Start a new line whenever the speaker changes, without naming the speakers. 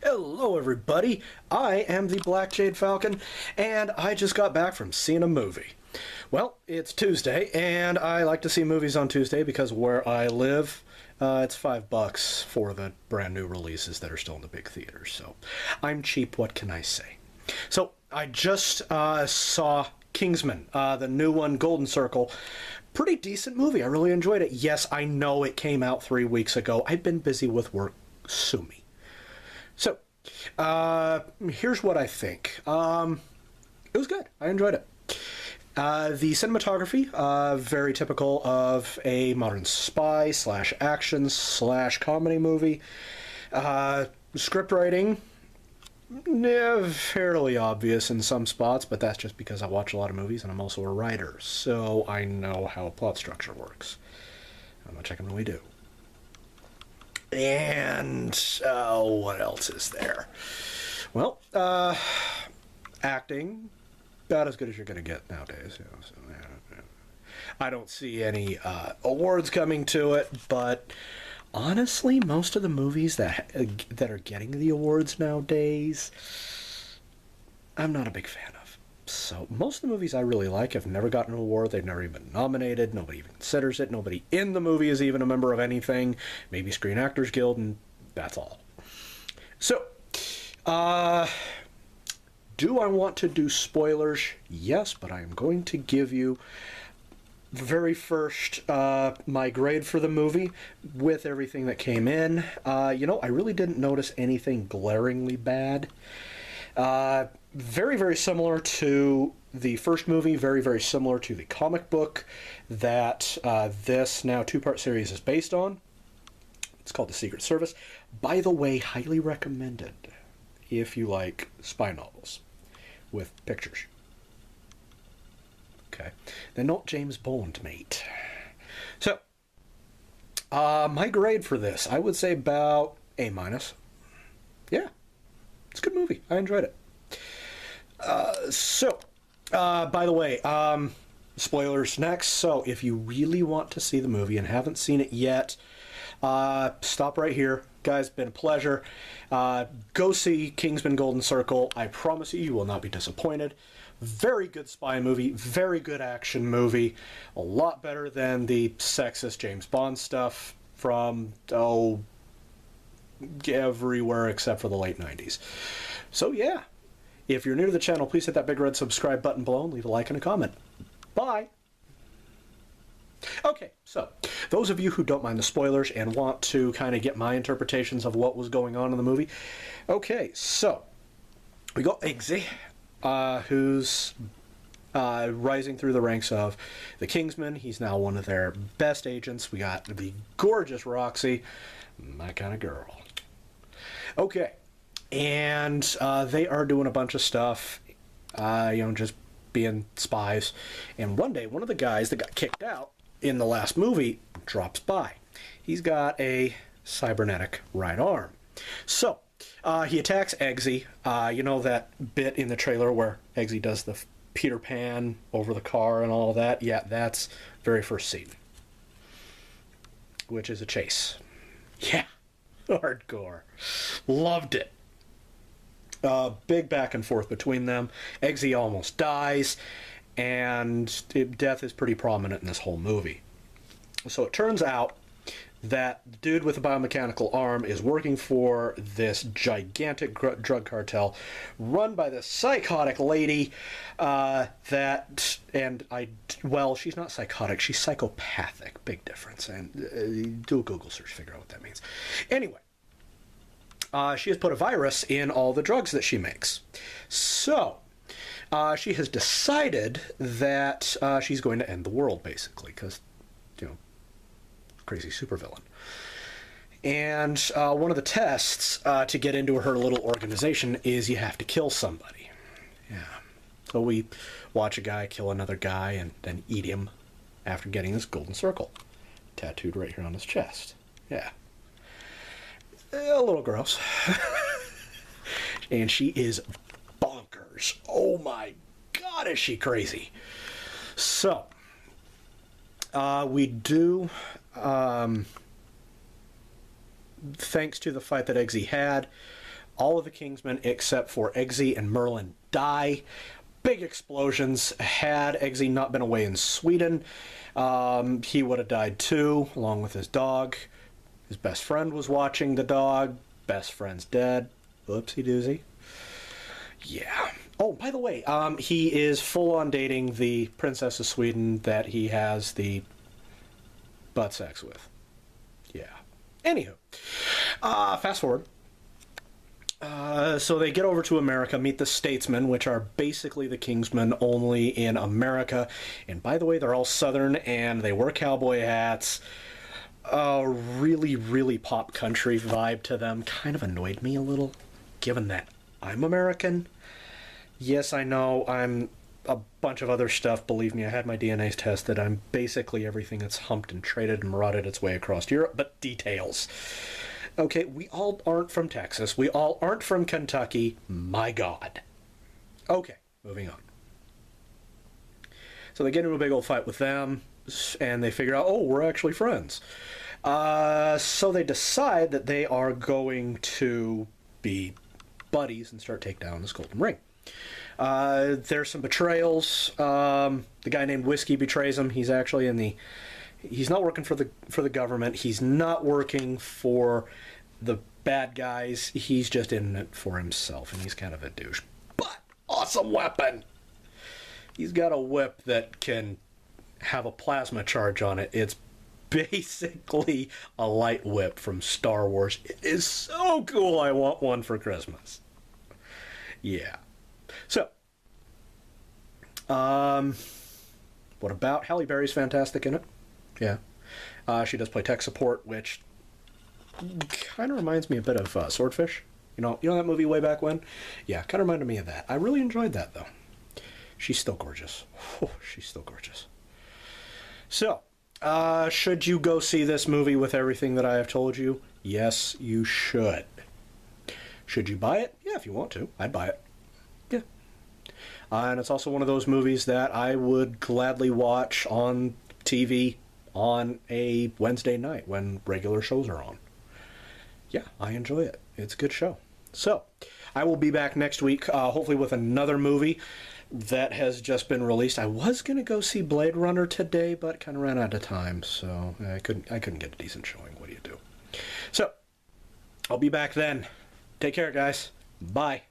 Hello, everybody. I am the Black Jade Falcon, and I just got back from seeing a movie. Well, it's Tuesday, and I like to see movies on Tuesday because where I live, it's $5 for the brand new releases that are still in the big theaters. So I'm cheap, what can I say? So I just saw Kingsman, the new one, Golden Circle. Pretty decent movie. I really enjoyed it. Yes, I know it came out 3 weeks ago. I've been busy with work. Sue me. So, here's what I think. It was good. I enjoyed it. The cinematography, very typical of a modern spy slash action slash comedy movie. Script writing, yeah, fairly obvious in some spots, but that's just because I watch a lot of movies and I'm also a writer, so I know how a plot structure works. How much I can really do. And what else is there? Well, acting, about as good as you're going to get nowadays. You know, so, yeah. I don't see any awards coming to it, but honestly, most of the movies that are getting the awards nowadays, I'm not a big fan of. So most of the movies I really like have never gotten an award. They've never even been nominated. Nobody even considers it. Nobody in the movie is even a member of anything. Maybe Screen Actors Guild, and that's all. So, do I want to do spoilers? Yes, but I am going to give you the very first, my grade for the movie with everything that came in. I really didn't notice anything glaringly bad. Very, very similar to the first movie, very, very similar to the comic book that this now two-part series is based on. It's called The Secret Service. By the way, highly recommended if you like spy novels with pictures. Okay. They're not James Bond, mate. So, my grade for this, I would say about A-. Yeah. It's a good movie. I enjoyed it. By the way, spoilers next. So if you really want to see the movie and haven't seen it yet, stop right here. Guys, been a pleasure. Go see Kingsman Golden Circle. I promise you, you will not be disappointed. Very good spy movie, very good action movie. A lot better than the sexist James Bond stuff from, everywhere except for the late 90s. So yeah, if you're new to the channel, please hit that big red subscribe button below and leave a like and a comment. Bye! Okay, so those of you who don't mind the spoilers and want to kind of get my interpretations of what was going on in the movie. Okay, so we got Eggsy, who's rising through the ranks of the Kingsmen. He's now one of their best agents. We got the gorgeous Roxy, my kind of girl. Okay, and they are doing a bunch of stuff, just being spies. And one day, one of the guys that got kicked out in the last movie drops by. He's got a cybernetic right arm. So, he attacks Eggsy. You know that bit in the trailer where Eggsy does the Peter Pan over the car and all that? Yeah, that's very first scene. Which is a chase. Yeah. Hardcore. Loved it. Big back and forth between them. Eggsy almost dies, and death is pretty prominent in this whole movie. So it turns out that the dude with the biomechanical arm is working for this gigantic drug cartel run by this psychotic lady she's not psychotic, she's psychopathic. Big difference. And do a Google search, figure out what that means. Anyway, she has put a virus in all the drugs that she makes. So, she has decided that she's going to end the world, basically, because, crazy supervillain. And one of the tests to get into her little organization is you have to kill somebody. Yeah. So we watch a guy kill another guy and then eat him after getting this golden circle tattooed right here on his chest. Yeah. A little gross. And she is bonkers. Oh my God, is she crazy. So, we do, thanks to the fight that Eggsy had, All of the Kingsmen except for Eggsy and Merlin die. Big explosions. Had Eggsy not been away in Sweden, he would have died too, along with his dog. His best friend was watching the dog. Best friend's dead. Whoopsie doozy. Yeah. Oh, by the way, he is full on dating the princess of Sweden that he has the butt sex with. Yeah. Anywho, fast forward. So they get over to America, meet the Statesmen, which are basically the Kingsmen only in America. And by the way, they're all Southern and they wear cowboy hats. A really, really pop country vibe to them. Kind of annoyed me a little, given that I'm American. Yes, I know I'm a bunch of other stuff. Believe me, I had my DNAs tested. I'm basically everything that's humped and traded and marauded its way across Europe, but details. Okay, we all aren't from Texas. We all aren't from Kentucky. My God. Okay, moving on. So they get into a big old fight with them, and they figure out, oh, we're actually friends. So they decide that they are going to be buddies and start taking down this golden ring. There's some betrayals. The guy named Whiskey betrays him. He's actually in the... He's not working for the government. He's not working for the bad guys. He's just in it for himself, and he's kind of a douche. But awesome weapon! He's got a whip that can have a plasma charge on it. It's basically a light whip from Star Wars. It is so cool. I want one for Christmas. Yeah. So, what about Halle Berry's fantastic in it? Yeah. She does play tech support, which kind of reminds me a bit of Swordfish. You know that movie way back when? Yeah, kind of reminded me of that. I really enjoyed that, though. She's still gorgeous. Oh, she's still gorgeous. So, should you go see this movie with everything that I have told you? Yes, you should. Should you buy it? Yeah, if you want to. I'd buy it. Yeah. And it's also one of those movies that I would gladly watch on TV on a Wednesday night when regular shows are on. Yeah, I enjoy it. It's a good show. So, I will be back next week, hopefully with another movie that has just been released. I was going to go see Blade Runner today, but kind of ran out of time, so I couldn't get a decent showing. What do you do? So, I'll be back then. Take care, guys. Bye.